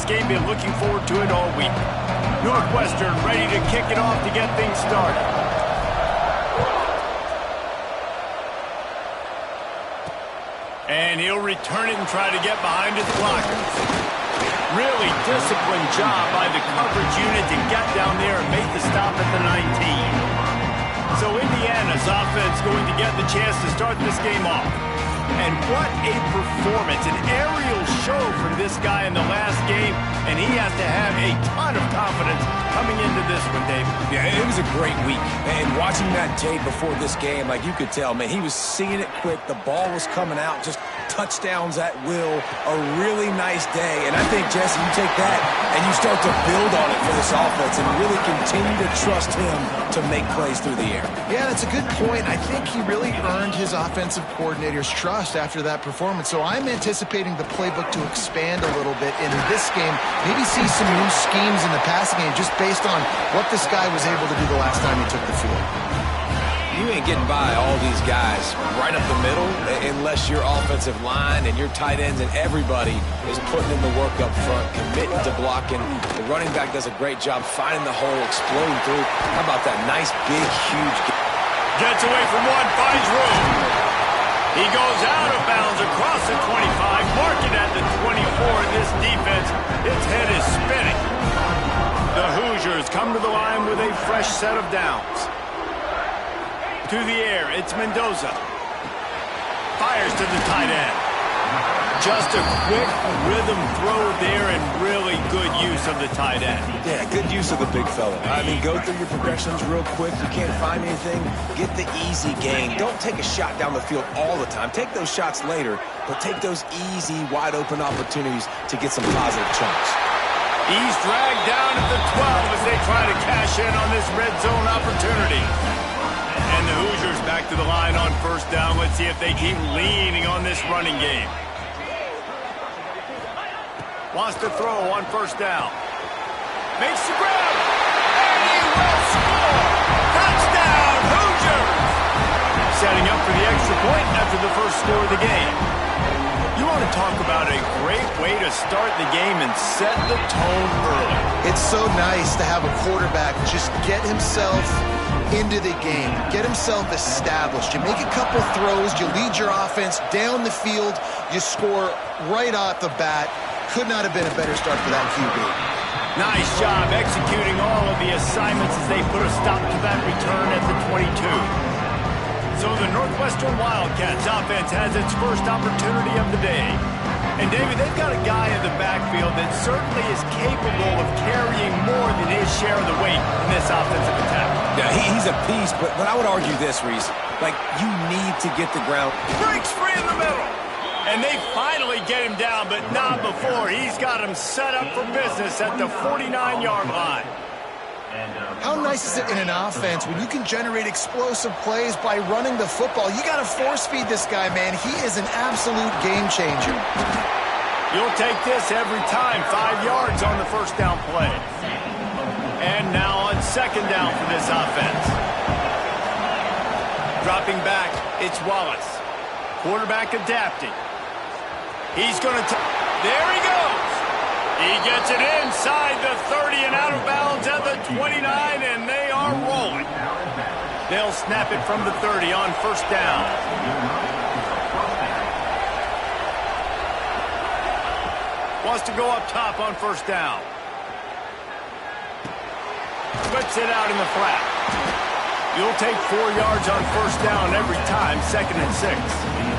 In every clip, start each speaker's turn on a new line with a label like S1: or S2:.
S1: this game. Been looking forward to it all week. Northwestern ready to kick it off to get things started. And he'll return it and try to get behind his blockers. Really disciplined job by the coverage unit to get down there and make the stop at the 19. So Indiana's offense going to get the chance to start this game off. And what a performance, an aerial show from this guy in the last game, and he has to have a ton of confidence coming into this one, David.
S2: Yeah, it was a great week, and watching that tape before this game, like you could tell, man, he was seeing it quick, the ball was coming out, just touchdowns at will, a really nice day, and I think, Jesse, you take that and you start to build on it for this offense and really continue to trust him to make plays through the air.
S3: Yeah, that's a good point. I think he really earned his offensive coordinator's trust after that performance, so I'm anticipating the playbook to expand a little bit in this game, maybe see some new schemes in the passing game just based on what this guy was able to do the last time he took the field.
S2: You ain't getting by all these guys right up the middle unless your offensive line and your tight ends and everybody is putting in the work up front, committing to blocking. The running back does a great job finding the hole, exploding through. How about that nice, big, huge...
S1: Gets away from one, finds room. He goes out of bounds across the 25, marking at the 24 in this defense. Its head is spinning. The Hoosiers come to the line with a fresh set of downs. To the air, it's Mendoza. Fires to the tight end. Just a quick rhythm throw there and really good use of the tight end.
S2: Yeah, good use of the big fella. I mean, go through your progressions real quick. You can't find anything, get the easy gain. Don't take a shot down the field all the time. Take those shots later, but take those easy, wide-open opportunities to get some positive chunks.
S1: He's dragged down at the 12 as they try to cash in on this red zone opportunity. And the Hoosiers back to the line on first down. Let's see if they keep leaning on this running game. Wants to throw on first down. Makes the grab. And he will score. Touchdown, Hoosiers. Setting up for the extra point after the first score of the game. You want to talk about a great way to start the game and set the tone early.
S3: It's so nice to have a quarterback just get himself into the game, get himself established. You make a couple throws, you lead your offense down the field, you score right off the bat. Could not have been a better start for that QB.
S1: Nice job executing all of the assignments as they put a stop to that return at the 22. So the Northwestern Wildcats offense has its first opportunity of the day. And, David, they've got a guy in the backfield that certainly is capable of carrying more than his share of the weight in this offensive attack.
S2: Yeah, he's a piece, but I would argue this, Reese. Like, you need to get the ground.
S1: Breaks free in the middle. And they finally get him down, but not before. He's got him set up for business at the 49-yard line.
S3: How nice is it in an offense when you can generate explosive plays by running the football? You got to force feed this guy, man. He is an absolute game changer.
S1: You'll take this every time. 5 yards on the first down play. And now on second down for this offense. Dropping back, it's Wallace. Quarterback adapting. He's going to... There he goes. He gets it inside the 30 and out of bounds at the 29, and they are rolling. They'll snap it from the 30 on first down. Wants to go up top on first down. Whips it out in the flat. You'll take 4 yards on first down every time, 2nd and 6.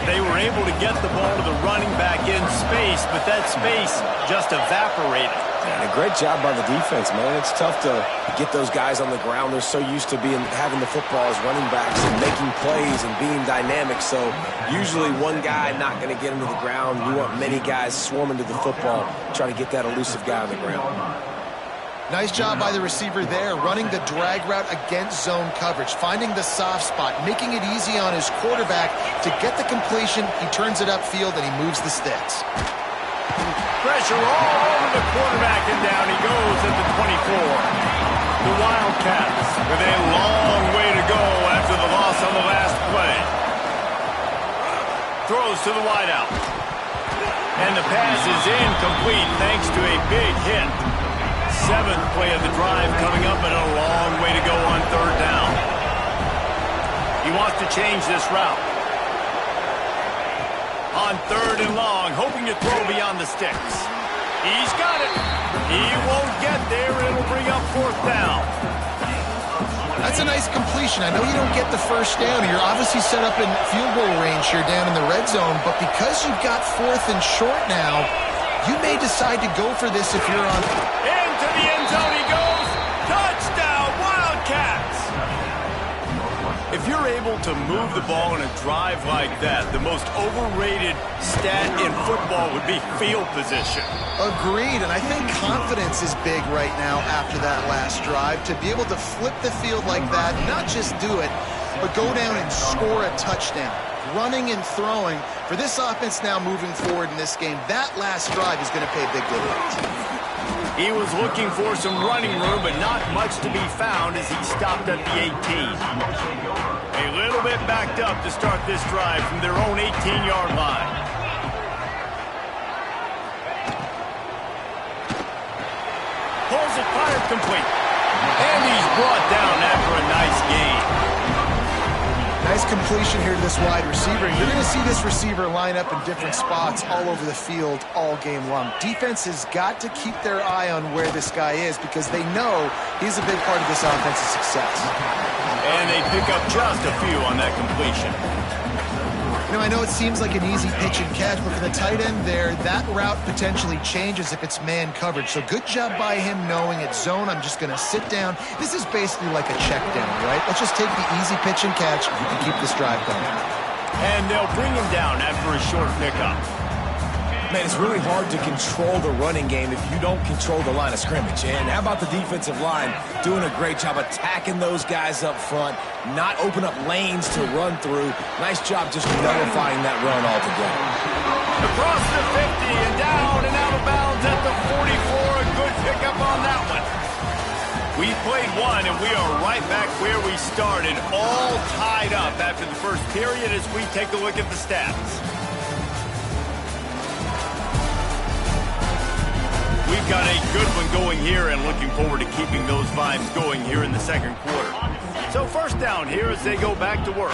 S1: They were able to get the ball to the running back in space, but that space just evaporated.
S2: And a great job by the defense, man. It's tough to get those guys on the ground. They're so used to having the football as running backs and making plays and being dynamic. So usually one guy not going to get into the ground. You want many guys swarming to the football, trying to get that elusive guy on the ground.
S3: Nice job by the receiver there, running the drag route against zone coverage, finding the soft spot, making it easy on his quarterback to get the completion. He turns it upfield, and he moves the sticks.
S1: Pressure all over the quarterback, and down he goes at the 24. The Wildcats with a long way to go after the loss on the last play. Throws to the wideout. And the pass is incomplete thanks to a big hit. 7th play of the drive coming up and a long way to go on 3rd down. He wants to change this route. On 3rd and long, hoping to throw beyond the sticks. He's got it. He won't get there. It'll bring up 4th down.
S3: That's a nice completion. I know you don't get the first down. You're obviously set up in field goal range here down in the red zone, but because you've got 4th and short now, you may decide to go for this if you're on.
S1: Into the end zone he goes. Touchdown, Wildcats. If you're able to move the ball in a drive like that, the most overrated stat in football would be field position.
S3: Agreed, and I think confidence is big right now after that last drive. To be able to flip the field like that, not just do it, but go down and score a touchdown. Running and throwing. For this offense now moving forward in this game, that last drive is going to pay big dividends.
S1: He was looking for some running room, but not much to be found as he stopped at the 18. A little bit backed up to start this drive from their own 18-yard line. Pulls it, fired complete. And he's brought down after a nice gain.
S3: Nice completion here to this wide receiver. You're going to see this receiver line up in different spots all over the field all game long. Defense has got to keep their eye on where this guy is because they know he's a big part of this offense's success.
S1: And they pick up just a few on that completion.
S3: Now, I know it seems like an easy pitch and catch, but for the tight end there, that route potentially changes if it's man coverage. So good job by him knowing it's zone. I'm just going to sit down. This is basically like a check down, right? Let's just take the easy pitch and catch and keep this drive going.
S1: And they'll bring him down after a short pickup.
S2: Man, it's really hard to control the running game if you don't control the line of scrimmage. And how about the defensive line doing a great job attacking those guys up front, not open up lanes to run through. Nice job just nullifying that run altogether.
S1: Across the 50 and down and out of bounds at the 44. A good pickup on that one. We played one and we are right back where we started, all tied up after the first period as we take a look at the stats. We've got a good one going here and looking forward to keeping those vibes going here in the second quarter. So 1st down here as they go back to work.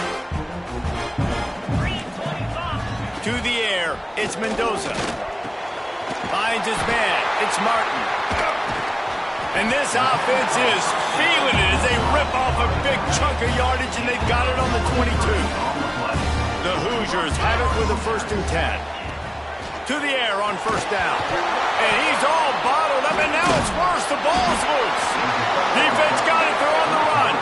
S1: To the air, it's Mendoza. Finds his man, it's Martin. And this offense is feeling it as they rip off a big chunk of yardage and they've got it on the 22. The Hoosiers have it with a 1st and 10. To the air on 1st down. And he's all bottled up, and now it's worse. The ball's loose. Defense got it. They're on the run.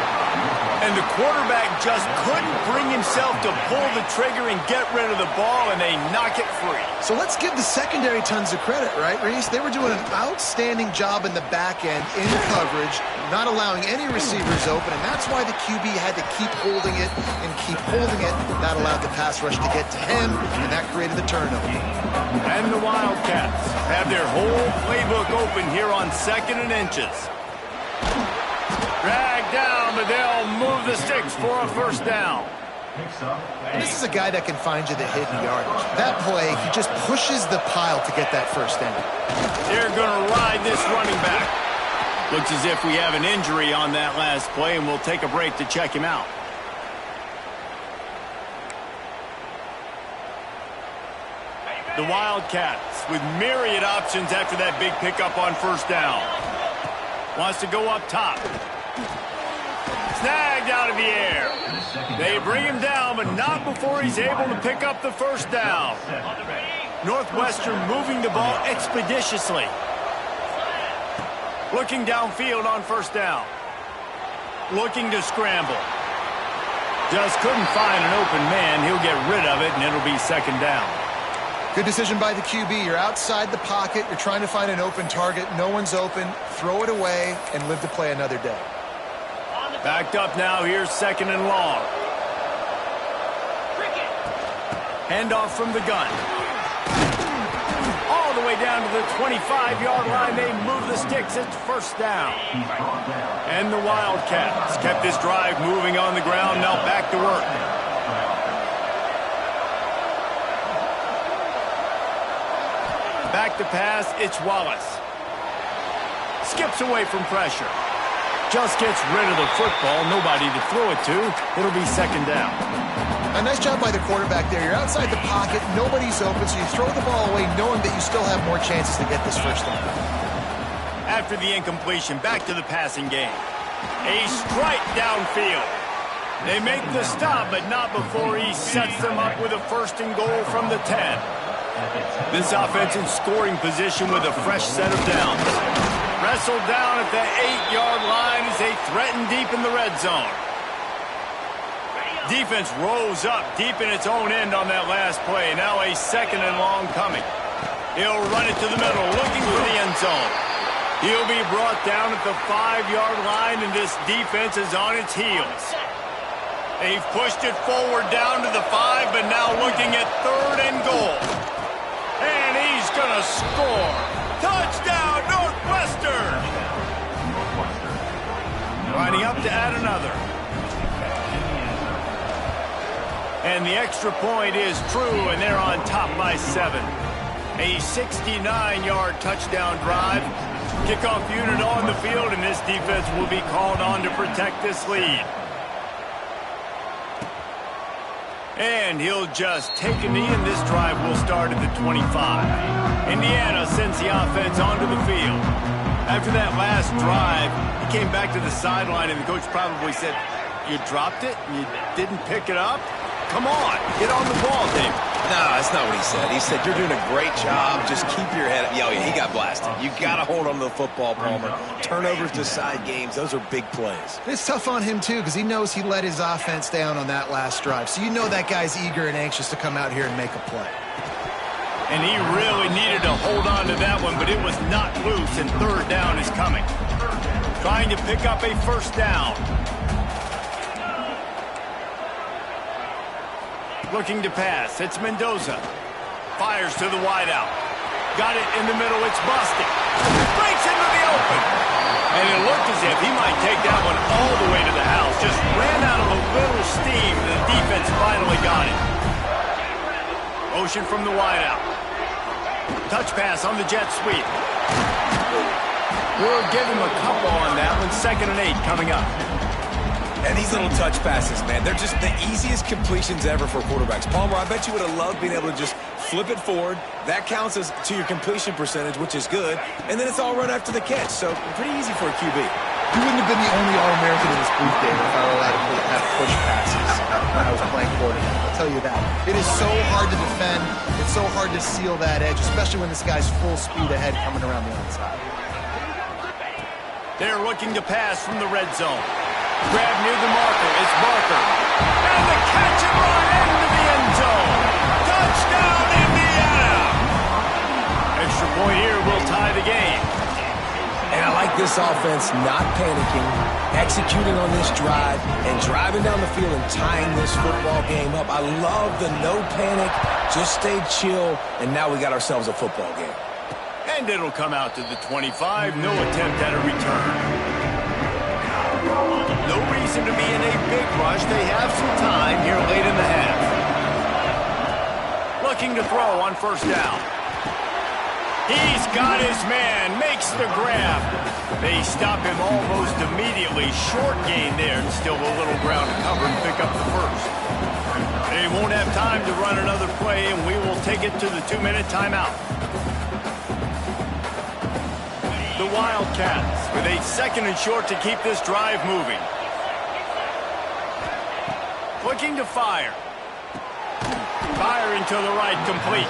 S1: And the quarterback just couldn't bring himself to pull the trigger and get rid of the ball, and they knock it free.
S3: So let's give the secondary tons of credit, right, Reese? They were doing an outstanding job in the back end, in coverage, not allowing any receivers open, and that's why the QB had to keep holding it and keep holding it. That allowed the pass rush to get to him, and that created the turnover.
S1: And the Wildcats have their whole playbook open here on 2nd and inches. Drag down, but they'll move the sticks for a 1st down.
S3: This is a guy that can find you the hidden yardage. That play, he just pushes the pile to get that 1st down.
S1: They're going to ride this running back. Looks as if we have an injury on that last play, and we'll take a break to check him out. The Wildcats with myriad options after that big pickup on 1st down. Wants to go up top. Snagged out of the air. They bring him down, but not before he's able to pick up the 1st down. Northwestern moving the ball expeditiously. Looking downfield on 1st down. Looking to scramble. Just couldn't find an open man. He'll get rid of it, and it'll be 2nd down.
S3: Good decision by the QB. You're outside the pocket. You're trying to find an open target. No one's open. Throw it away and live to play another day.
S1: Backed up now. Here's 2nd and long. Handoff from the gun. All the way down to the 25-yard line. They move the sticks. It's 1st down. And the Wildcats kept this drive moving on the ground. Now back to work. Back to pass, it's Wallace. Skips away from pressure. Just gets rid of the football. Nobody to throw it to. It'll be second down.
S3: A nice job by the quarterback there. You're outside the pocket. Nobody's open, so you throw the ball away knowing that you still have more chances to get this first down.
S1: After the incompletion, back to the passing game. A strike downfield. They make the stop, but not before he sets them up with a first and goal from the 10. This offense in scoring position with a fresh set of downs. Wrestled down at the 8-yard line as they threaten deep in the red zone. Defense rose up deep in its own end on that last play. Now a second and long coming. He'll run it to the middle, looking for the end zone. He'll be brought down at the 5-yard line, and this defense is on its heels. They've pushed it forward down to the 5, but now looking at third and goal. And he's going to score. Touchdown, Northwestern! Lining up to add another. And the extra point is true, and they're on top by 7. A 69-yard touchdown drive. Kickoff unit on the field, and this defense will be called on to protect this lead. And he'll just take a knee, and this drive will start at the 25. Indiana sends the offense onto the field. After that last drive, he came back to the sideline, and the coach probably said, "You dropped it? You didn't pick it up? Come on, get on the ball, Dave."
S2: No, that's not what he said. He said, "You're doing a great job. Just keep your head up." Yeah, he got blasted. You got to hold on to the football, Palmer. Turnovers decide games. Those are big plays.
S3: It's tough on him, too, because he knows he let his offense down on that last drive. So you know that guy's eager and anxious to come out here and make a play.
S1: And he really needed to hold on to that one, but it was not loose, and third down is coming. Trying to pick up a first down. Looking to pass. It's Mendoza. Fires to the wideout. Got it in the middle. It's busted. Breaks into the open. And it looked as if he might take that one all the way to the house. Just ran out of a little steam. The defense finally got it. Motion from the wideout. Touch pass on the jet sweep. We'll give him a couple on that one. 2nd and 8 coming up.
S2: And these little touch passes, man, they're just the easiest completions ever for quarterbacks. Palmer, I bet you would have loved being able to just flip it forward. That counts as to your completion percentage, which is good. And then it's all run after the catch. So pretty easy for a QB.
S3: You wouldn't have been the only All-American in this booth, David, if I were allowed to have push passes when I was playing quarterback. I'll tell you that. It is so hard to defend. It's so hard to seal that edge, especially when this guy's full speed ahead coming around the outside.
S1: They're looking to pass from the red zone. Grab near the marker. It's Barker. And the catch and run into the end zone. Touchdown, Indiana! Extra point here will tie the game.
S2: And I like this offense not panicking, executing on this drive, and driving down the field and tying this football game up. I love the no panic, just stay chill, and now we got ourselves a football game.
S1: And it'll come out to the 25. No attempt at a return. No reason to be in a big rush. They have some time here late in the half. Looking to throw on first down. He's got his man. Makes the grab. They stop him almost immediately. Short gain there, and still a little ground to cover and pick up the first. They won't have time to run another play, and we will take it to the 2-minute timeout. The Wildcats with a 2nd and short to keep this drive moving. Looking to fire. Firing to the right, complete.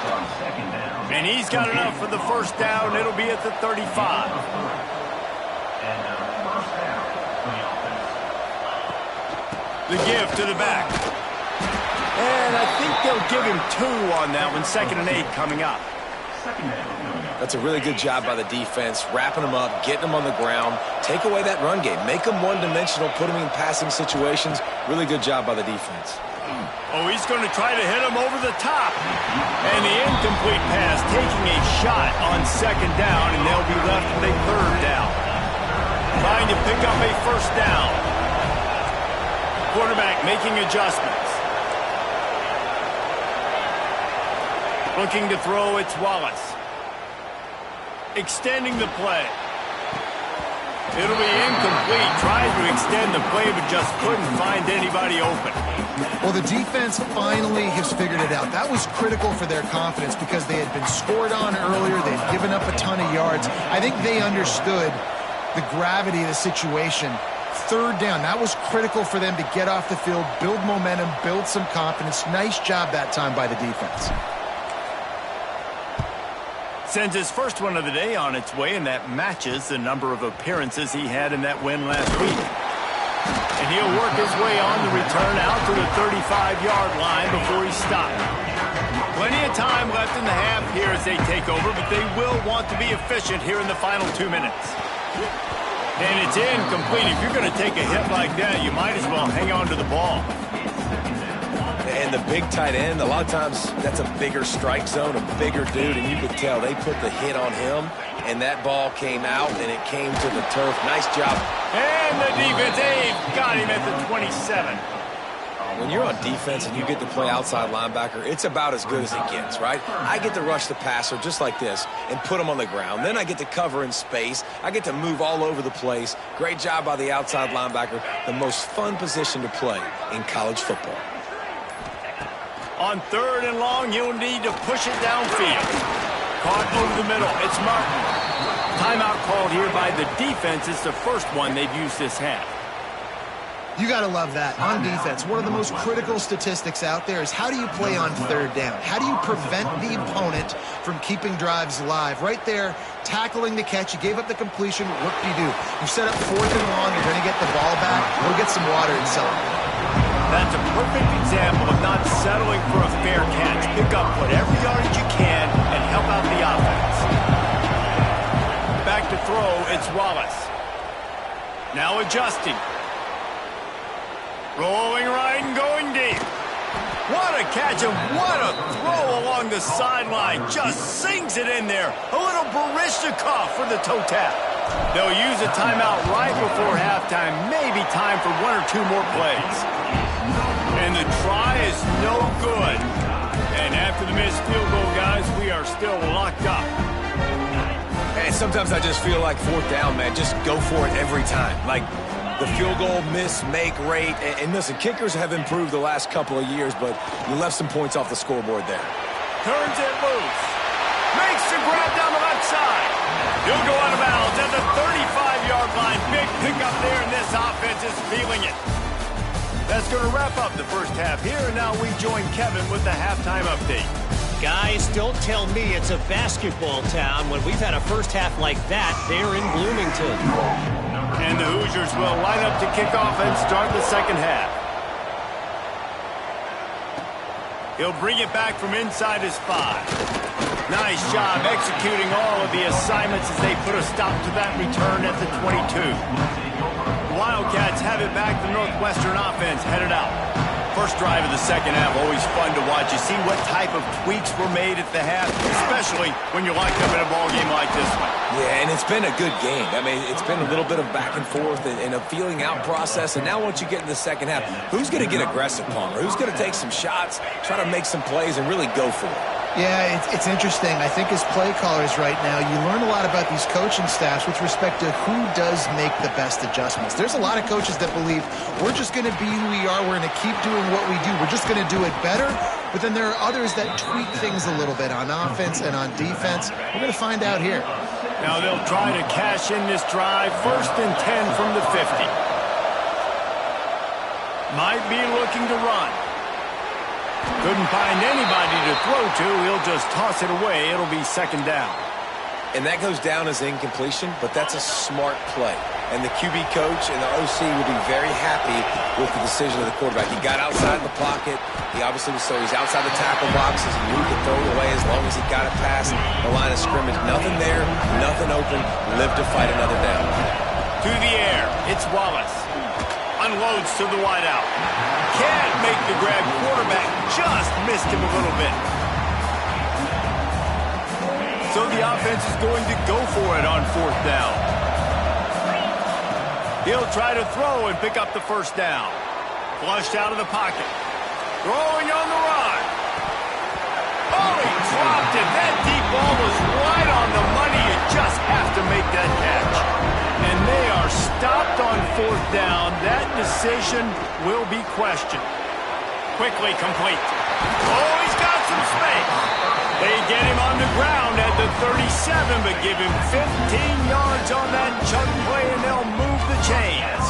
S1: And he's got enough for the first down. It'll be at the 35. The give to the back. And I think they'll give him 2 on that one. 2nd and 8 coming up.
S2: That's a really good job by the defense, wrapping them up, getting them on the ground, take away that run game, make them one-dimensional, put them in passing situations. Really good job by the defense.
S1: Oh, he's going to try to hit him over the top. And the incomplete pass taking a shot on 2nd down, and they'll be left with a 3rd down. Trying to pick up a first down. Quarterback making adjustments. Looking to throw, it's Wallace. extending the play. It'll be incomplete. Tried to extend the play, but just couldn't find anybody open.
S3: Well, the defense finally has figured it out. That was critical for their confidence because they had been scored on earlier. They had given up a ton of yards. I think they understood the gravity of the situation. Third down, that was critical for them to get off the field, build momentum, build some confidence. Nice job that time by the defense.
S1: Sends his first one of the day on its way, and that matches the number of appearances he had in that win last week. And he'll work his way on the return out to the 35-yard line before he stopped. Plenty of time left in the half here as they take over, but they will want to be efficient here in the final 2 minutes. And it's incomplete. If you're going to take a hit like that, you might as well hang on to the ball.
S2: And the big tight end, a lot of times that's a bigger strike zone, a bigger dude, and you could tell they put the hit on him, and that ball came out, and it came to the turf. Nice job.
S1: And the defense, got him at the 27.
S2: When you're on defense and you get to play outside linebacker, it's about as good as it gets, right? I get to rush the passer just like this and put him on the ground. Then I get to cover in space. I get to move all over the place. Great job by the outside linebacker. The most fun position to play in college football.
S1: On 3rd and long, you'll need to push it downfield. Caught over the middle. It's Martin. Timeout called here by the defense. It's the first one they've used this half.
S3: You got to love that. On defense, one of the most critical statistics out there is how do you play on 3rd down? How do you prevent the opponent from keeping drives alive? Right there, tackling the catch. You gave up the completion. What do? You set up 4th and long. You're going to get the ball back. Go get some water and celebrate.
S1: That's a perfect example of not settling for a fair catch. Pick up whatever yardage you can and help out the offense. Back to throw, it's Wallace. Now adjusting. Rolling right and going deep. What a catch and what a throw along the sideline. Just sinks it in there. A little Barishnikov for the toe tap. They'll use a timeout right before halftime. Maybe time for 1 or 2 more plays. And the try is no good. And after the missed field goal, guys, we are still locked up.
S2: And sometimes I just feel like 4th down, man. Just go for it every time. Like the field goal miss-make rate. And listen, kickers have improved the last couple of years, but you left some points off the scoreboard there.
S1: Turns it loose. Makes the grab down the left side. He'll go out of bounds at the 35-yard line. Big pickup there, and this offense is feeling it. That's going to wrap up the first half here, and now we join Kevin with the halftime update.
S4: Guys, don't tell me it's a basketball town when we've had a first half like that there in Bloomington.
S1: And the Hoosiers will line up to kick off and start the second half. He'll bring it back from inside his 5. Nice job executing all of the assignments as they put a stop to that return at the 22. Wildcats have it back. The Northwestern offense headed out. First drive of the second half, always fun to watch. You see what type of tweaks were made at the half, especially when you're locked up in a ball game like this one.
S2: Yeah, and it's been a good game. I mean, it's been a little bit of back and forth and a feeling out process. And now once you get in the second half, who's going to get aggressive, Palmer? Who's going to take some shots, try to make some plays, and really go for it?
S3: Yeah, it's interesting. I think as play callers right now, you learn a lot about these coaching staffs with respect to who does make the best adjustments. There's a lot of coaches that believe we're just going to be who we are. We're going to keep doing what we do. We're just going to do it better. But then there are others that tweak things a little bit on offense and on defense. We're going to find out here.
S1: Now they'll try to cash in this drive. 1st and 10 from the 50. Might be looking to run. Couldn't find anybody to throw to. He'll just toss it away. It'll be 2nd down.
S2: And that goes down as incompletion, but that's a smart play. And the QB coach and the OC will be very happy with the decision of the quarterback. He got outside the pocket. He obviously was so he's outside the tackle boxes. He knew he could throw it away as long as he got it past the line of scrimmage. Nothing there, nothing open. Live to fight another down.
S1: To the air. It's Wallace. Unloads to the wideout. Can't make the grab. Quarterback just missed him a little bit. So the offense is going to go for it on 4th down. He'll try to throw and pick up the 1st down. Flushed out of the pocket. Throwing on the run. Oh, he dropped it. That deep ball was right on the money. It just 4th down, that decision will be questioned. Quickly complete. Oh, he's got some space. They get him on the ground at the 37, but give him 15 yards on that chunk play, and they'll move the chains.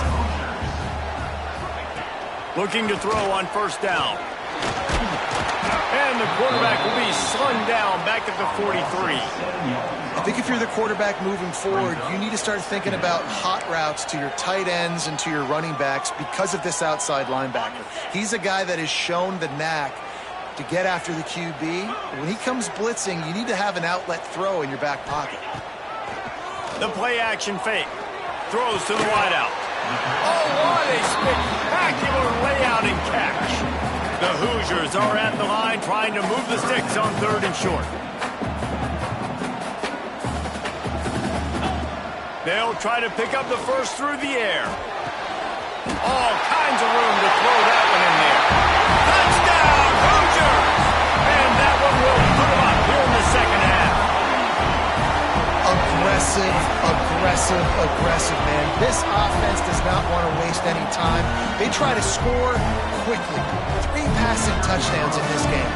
S1: Looking to throw on 1st down. And the quarterback will be slung down back at the 43.
S3: I think if you're the quarterback moving forward, you need to start thinking about hot routes to your tight ends and to your running backs because of this outside linebacker. He's a guy that has shown the knack to get after the QB. When he comes blitzing, you need to have an outlet throw in your back pocket.
S1: The play action fake. Throws to the wideout. Oh, what a spectacular layout and catch. The Hoosiers are at the line trying to move the sticks on 3rd and short. They'll try to pick up the first through the air. All kinds of room to throw that one in there. Touchdown, Hoosiers! And that one will put them up here in the 2nd half.
S3: Aggressive, aggressive, aggressive, man. This offense does not want to waste any time. They try to score quickly. 3 passing touchdowns in this game.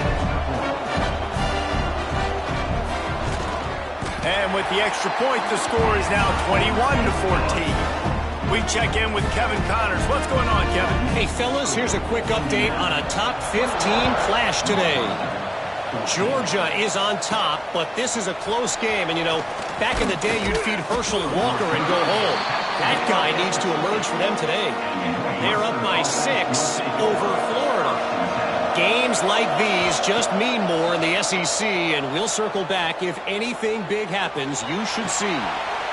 S1: And with the extra point, the score is now 21-14. We check in with Kevin Connors. What's going on, Kevin?
S4: Hey, fellas, here's a quick update on a top 15 clash today. Georgia is on top, but this is a close game. And, you know, back in the day, you'd feed Herschel Walker and go home. That guy needs to emerge for them today. They're up by 6 over Florida. Games like these just mean more in the SEC, and we'll circle back if anything big happens you should see.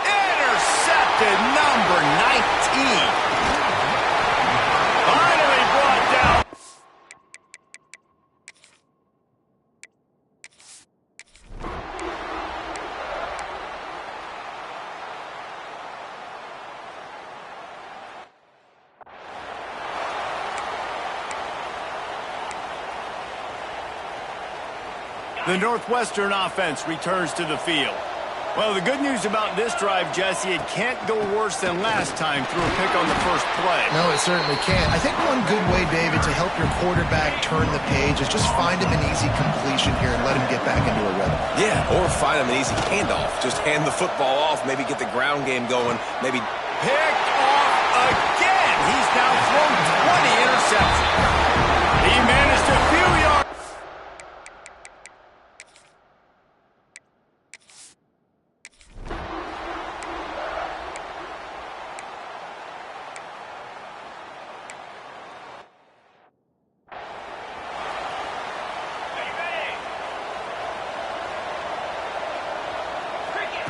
S1: Intercepted, number 19. Finally brought down. The Northwestern offense returns to the field. Well, the good news about this drive, Jesse, it can't go worse than last time through a pick on the first play.
S3: No, it certainly can't. I think one good way, David, to help your quarterback turn the page is just find him an easy completion here and let him get back into a rhythm.
S2: Yeah, or find him an easy handoff. Just hand the football off, maybe get the ground game going, maybe...
S1: Picked off again. He's now thrown 20 interceptions. He managed a few yards.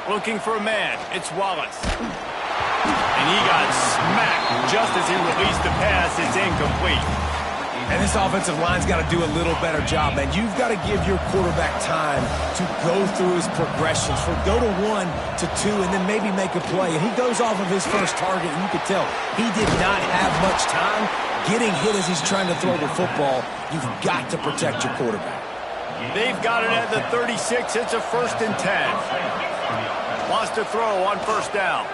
S1: Looking for a man. It's Wallace. And he got smacked just as he released the pass. It's incomplete.
S2: And this offensive line's got to do a little better job, man. You've got to give your quarterback time to go through his progressions. For go to 1 to 2 and then maybe make a play. And he goes off of his first target, and you could tell he did not have much time getting hit as he's trying to throw the football. You've got to protect your quarterback.
S1: They've got it at the 36. It's a 1st and 10. Wants to throw on 1st down.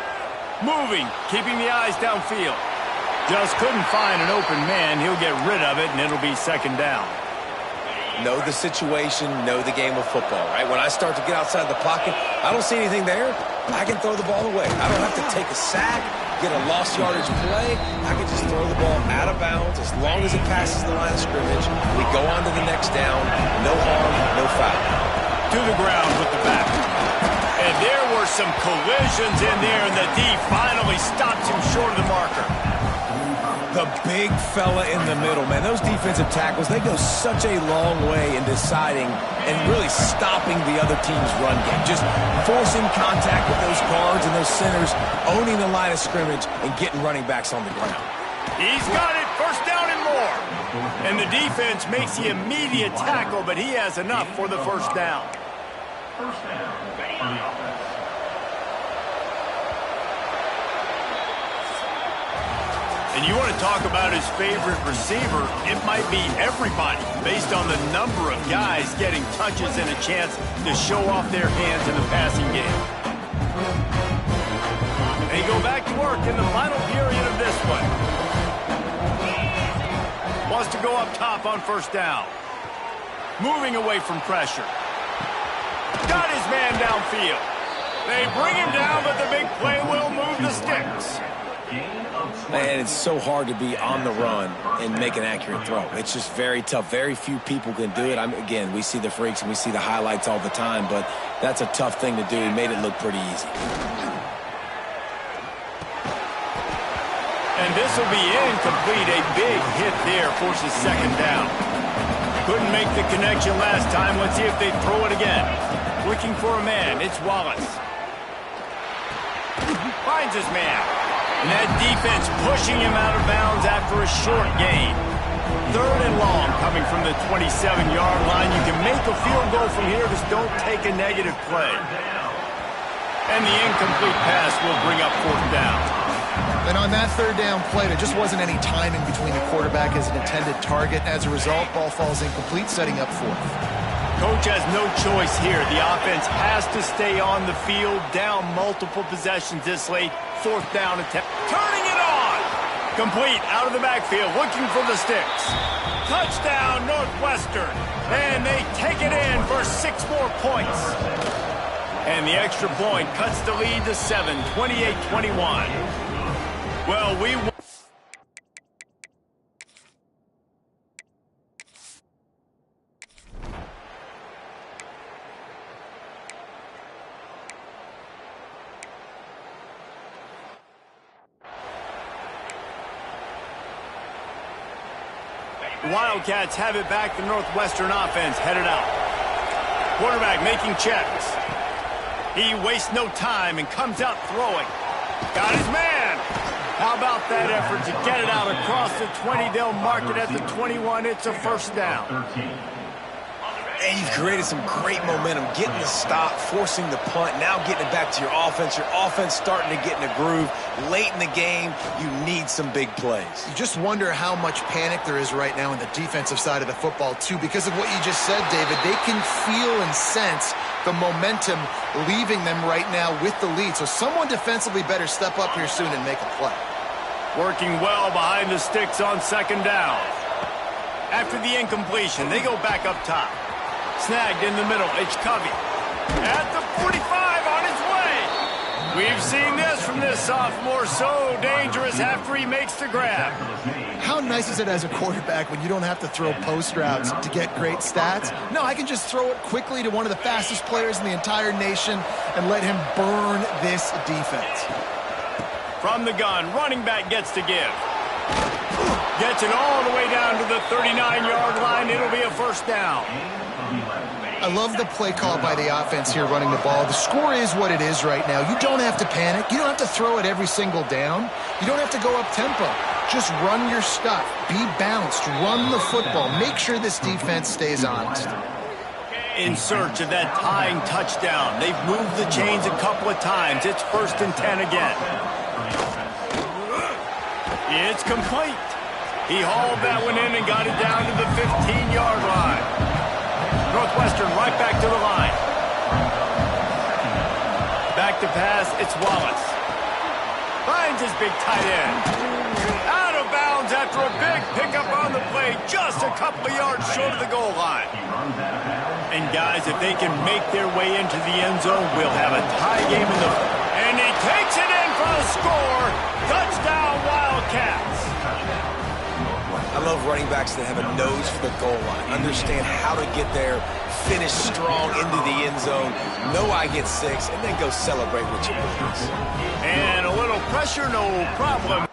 S1: Moving, keeping the eyes downfield. Just couldn't find an open man. He'll get rid of it, and it'll be 2nd down.
S2: Know the situation, know the game of football, right? When I start to get outside the pocket, I don't see anything there. I can throw the ball away. I don't have to take a sack, get a lost yardage play. I can just throw the ball out of bounds as long as it passes the line of scrimmage. We go on to the next down. No harm, no foul.
S1: To the ground with the back. And there were some collisions in there, and the D finally stops him short of the marker.
S2: The big fella in the middle, man. Those defensive tackles, they go such a long way in deciding and really stopping the other team's run game. Just forcing contact with those guards and those centers, owning the line of scrimmage, and getting running backs on the ground.
S1: He's got it, 1st down and more. And the defense makes the immediate tackle, but he has enough for the 1st down. And you want to talk about his favorite receiver, it might be everybody, based on the number of guys getting touches and a chance to show off their hands in the passing game. They go back to work in the final period of this up top on first down. Moving away from pressure. Got his man downfield. They bring him down, but the big play will move the sticks.
S2: Man, it's so hard to be on the run and make an accurate throw. It's just very tough. Very few people can do it. Again, we see the freaks and we see the highlights all the time, but that's a tough thing to do. He made it look pretty easy.
S1: And this will be incomplete. A big hit there forces second down. Couldn't make the connection last time. Let's see if they throw it again. Looking for a man. It's Wallace. Finds his man. And that defense pushing him out of bounds after a short gain. Third and long coming from the 27-yard line. You can make a field goal from here. Just don't take a negative play. And the incomplete pass will bring up fourth down.
S3: And on that third down play, there just wasn't any timing between the quarterback as an intended target. As a result, ball falls incomplete, setting up fourth.
S1: Coach has no choice here. The offense has to stay on the field, down multiple possessions this late. Fourth down attempt. Turning it on! Complete out of the backfield, looking for the sticks. Touchdown, Northwestern. And they take it in for 6 more points. And the extra point cuts the lead to 7, 28-21. Well, we... Wildcats have it back. The Northwestern offense headed out. Quarterback making checks. He wastes no time and comes out throwing. Got his man. How about that effort to get it out across the 20? They'll mark it at the 21. It's a first down.
S2: And you've created some great momentum, getting the stop, forcing the punt, now getting it back to your offense. Your offense starting to get in a groove. Late in the game, you need some big plays.
S3: You just wonder how much panic there is right now on the defensive side of the football, too. Because of what you just said, David, they can feel and sense the momentum leaving them right now with the lead. So someone defensively better step up here soon and make a play.
S1: Working well behind the sticks on second down. After the incompletion, they go back up top. Snagged in the middle. It's Covey. At the 45 on his way. We've seen this from this sophomore. So dangerous after he makes the grab.
S3: How nice is it as a quarterback when you don't have to throw post routes to get great stats? No, I can just throw it quickly to one of the fastest players in the entire nation and let him burn this defense.
S1: From the gun, running back gets to give. Gets it all the way down to the 39-yard line. It'll be a first down.
S3: I love the play call by the offense here running the ball. The score is what it is right now. You don't have to panic. You don't have to throw it every single down. You don't have to go up tempo. Just run your stuff. Be balanced. Run the football. Make sure this defense stays honest.
S1: In search of that tying touchdown. They've moved the chains a couple of times. It's 1st and 10 again. It's complete. He hauled that one in and got it down to the 15-yard line. Northwestern right back to the line. Back to pass, it's Wallace. Finds his big tight end. Out of bounds after a big pickup on the play, just a couple of yards short of the goal line. And guys, if they can make their way into the end zone, we'll have a tie game in the... And he takes it in for the score. Touchdown, Wildcats.
S2: I love running backs that have a nose for the goal line, understand how to get there, finish strong into the end zone, know I get 6, and then go celebrate with your boys.
S1: And a little pressure, no problem.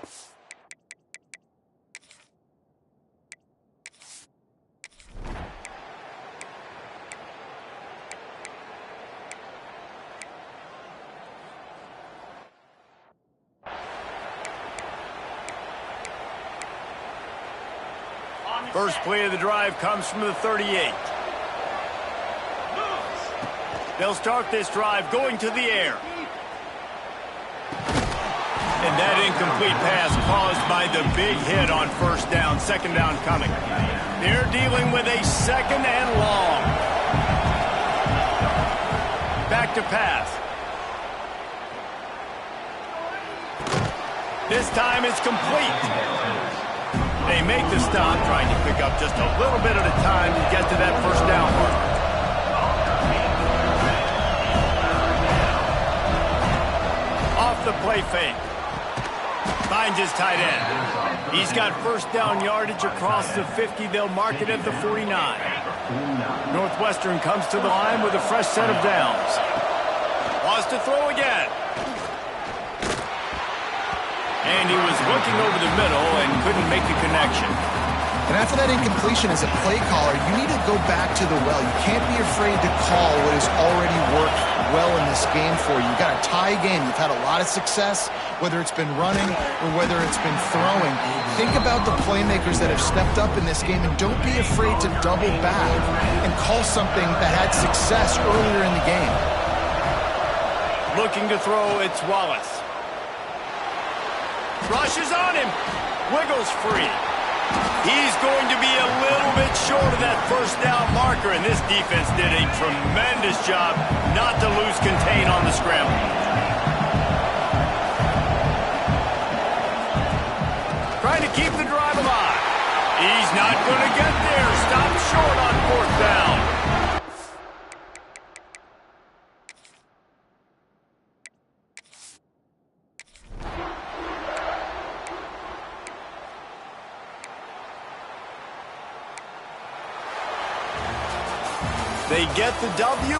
S1: First play of the drive comes from the 38. They'll start this drive going to the air. And that incomplete pass caused by the big hit on first down. Second down coming. They're dealing with a second and long. Back to pass. This time it's complete. They They make the stop, trying to pick up just a little bit at a time to get to that first down mark. Off the play fake. Finds his tight end. He's got first down yardage across the 50. They'll mark it at the 49. Northwestern comes to the line with a fresh set of downs. Wants to throw again. And he was looking over the middle and couldn't make the connection.
S3: And after that incompletion as a play caller, you need to go back to the well. You can't be afraid to call what has already worked well in this game for you. You've got a tie game. You've had a lot of success, whether it's been running or whether it's been throwing. Think about the playmakers that have stepped up in this game, and don't be afraid to double back and call something that had success earlier in the game.
S1: Looking to throw, it's Wallace. Rushes on him. Wiggles free. He's going to be a little bit short of that first down marker, and this defense did a tremendous job not to lose contain on the scramble. Trying to keep the drive alive. He's not going to get there. Stopped short on fourth down. They get the W.